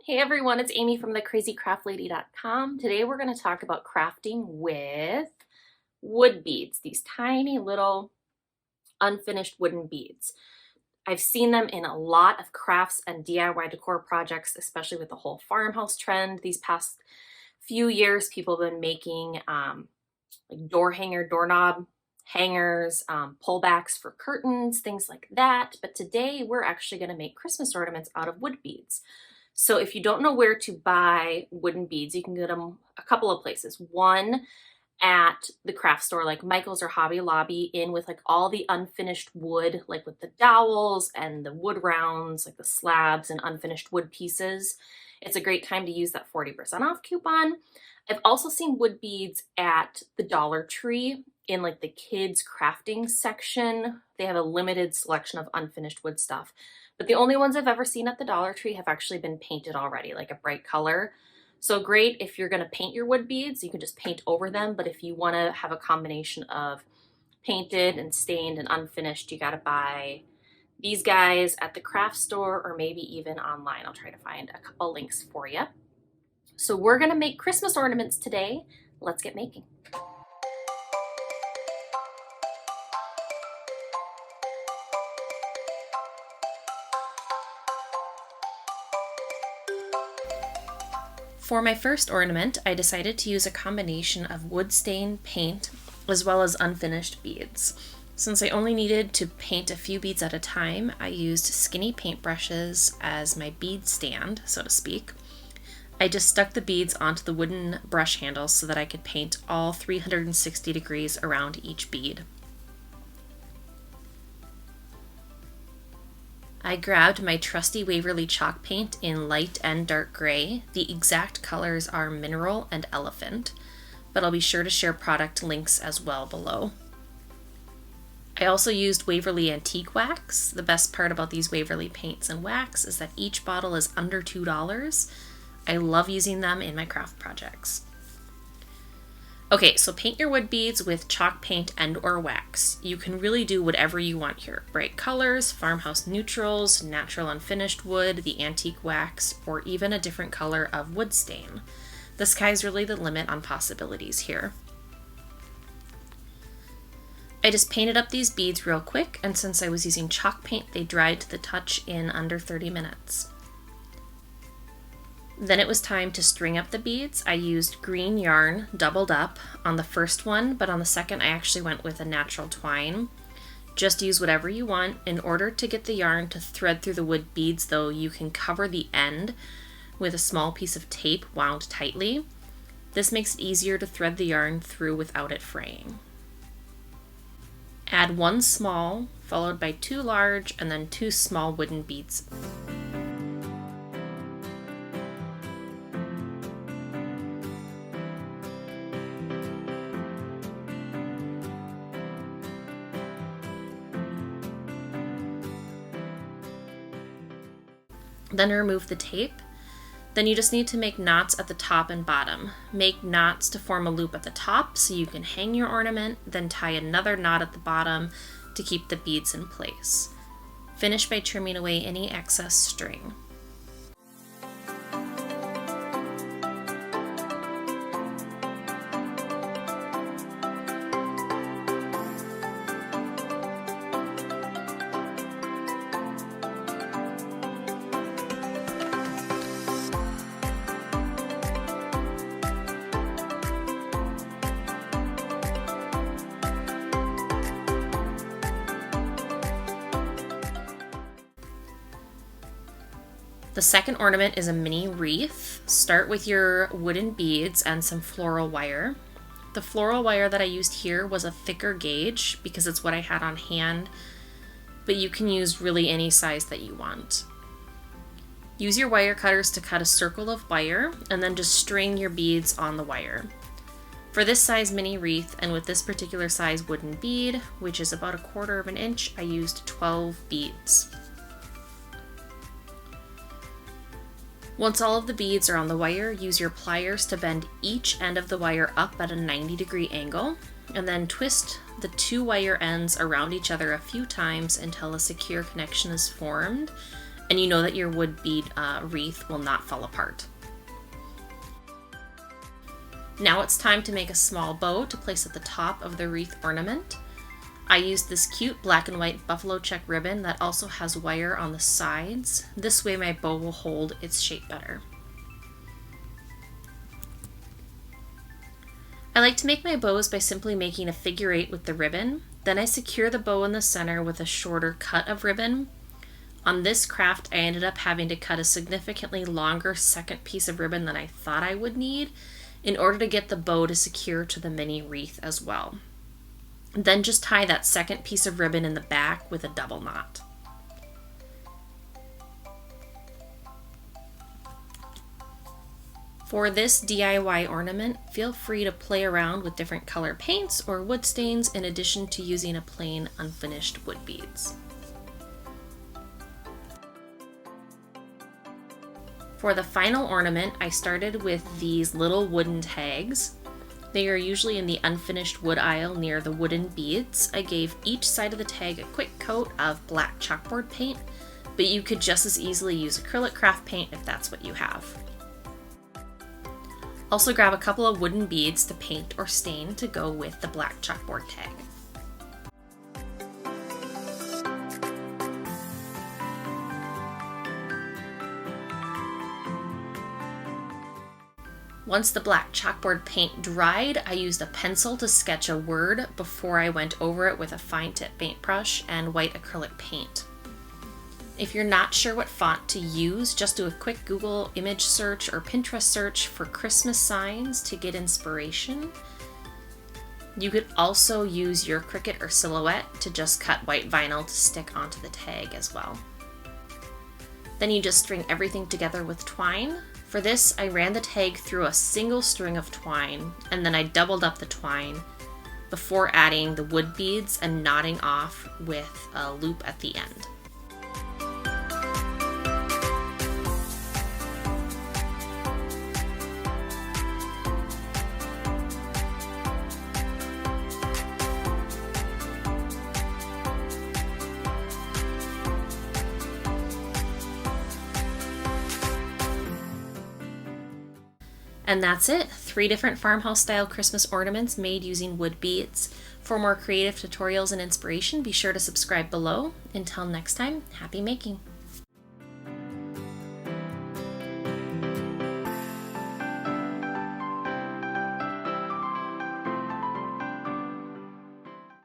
Hey everyone, it's Amy from thecrazycraftlady.com. Today we're going to talk about crafting with wood beads, these tiny little unfinished wooden beads. I've seen them in a lot of crafts and DIY decor projects, especially with the whole farmhouse trend. These past few years, people have been making like door hanger, doorknob hangers, pullbacks for curtains, things like that. But today we're actually going to make Christmas ornaments out of wood beads. So if you don't know where to buy wooden beads, you can get them a couple of places. One, at the craft store like Michael's or Hobby Lobby, in with like all the unfinished wood, like with the dowels and the wood rounds, like the slabs and unfinished wood pieces. It's a great time to use that 40% off coupon. I've also seen wood beads at the Dollar Tree in like the kids crafting section. They have a limited selection of unfinished wood stuff. But the only ones I've ever seen at the Dollar Tree have actually been painted already, like a bright color. So great if you're gonna paint your wood beads, you can just paint over them. But if you wanna have a combination of painted and stained and unfinished, you gotta buy these guys at the craft store or maybe even online. I'll try to find a couple links for you. So we're gonna make Christmas ornaments today. Let's get making. For my first ornament, I decided to use a combination of wood stain paint as well as unfinished beads. Since I only needed to paint a few beads at a time, I used skinny paintbrushes as my bead stand, so to speak. I just stuck the beads onto the wooden brush handles so that I could paint all 360 degrees around each bead. I grabbed my trusty Waverly chalk paint in light and dark gray. The exact colors are Mineral and Elephant, but I'll be sure to share product links as well below. I also used Waverly Antique Wax. The best part about these Waverly paints and wax is that each bottle is under $2. I love using them in my craft projects. Okay, so paint your wood beads with chalk paint and or wax. You can really do whatever you want here. Bright colors, farmhouse neutrals, natural unfinished wood, the antique wax, or even a different color of wood stain. The sky's really the limit on possibilities here. I just painted up these beads real quick, and since I was using chalk paint, they dried to the touch in under 30 minutes. Then it was time to string up the beads. I used green yarn doubled up on the first one, but on the second I actually went with a natural twine. Just use whatever you want. In order to get the yarn to thread through the wood beads though, you can cover the end with a small piece of tape wound tightly. This makes it easier to thread the yarn through without it fraying. Add one small, followed by two large, and then two small wooden beads. Then remove the tape. Then you just need to make knots at the top and bottom. Make knots to form a loop at the top so you can hang your ornament, then tie another knot at the bottom to keep the beads in place. Finish by trimming away any excess string. The second ornament is a mini wreath. Start with your wooden beads and some floral wire. The floral wire that I used here was a thicker gauge because it's what I had on hand, but you can use really any size that you want. Use your wire cutters to cut a circle of wire and then just string your beads on the wire. For this size mini wreath and with this particular size wooden bead, which is about 1/4 of an inch, I used 12 beads. Once all of the beads are on the wire, use your pliers to bend each end of the wire up at a 90-degree angle, and then twist the two wire ends around each other a few times until a secure connection is formed, and you know that your wood bead wreath will not fall apart. Now it's time to make a small bow to place at the top of the wreath ornament. I used this cute black and white buffalo check ribbon that also has wire on the sides. This way my bow will hold its shape better. I like to make my bows by simply making a figure 8 with the ribbon. Then I secure the bow in the center with a shorter cut of ribbon. On this craft, I ended up having to cut a significantly longer second piece of ribbon than I thought I would need in order to get the bow to secure to the mini wreath as well. Then just tie that second piece of ribbon in the back with a double knot. For this DIY ornament, feel free to play around with different color paints or wood stains in addition to using a plain unfinished wood beads. For the final ornament, I started with these little wooden tags. They are usually in the unfinished wood aisle near the wooden beads. I gave each side of the tag a quick coat of black chalkboard paint, but you could just as easily use acrylic craft paint if that's what you have. Also grab a couple of wooden beads to paint or stain to go with the black chalkboard tag. Once the black chalkboard paint dried, I used a pencil to sketch a word before I went over it with a fine tip paintbrush and white acrylic paint. If you're not sure what font to use, just do a quick Google image search or Pinterest search for Christmas signs to get inspiration. You could also use your Cricut or Silhouette to just cut white vinyl to stick onto the tag as well. Then you just string everything together with twine. For this, I ran the tag through a single string of twine, and then I doubled up the twine before adding the wood beads and knotting off with a loop at the end. And that's it, 3 different farmhouse-style Christmas ornaments made using wood beads. For more creative tutorials and inspiration, be sure to subscribe below. Until next time, happy making!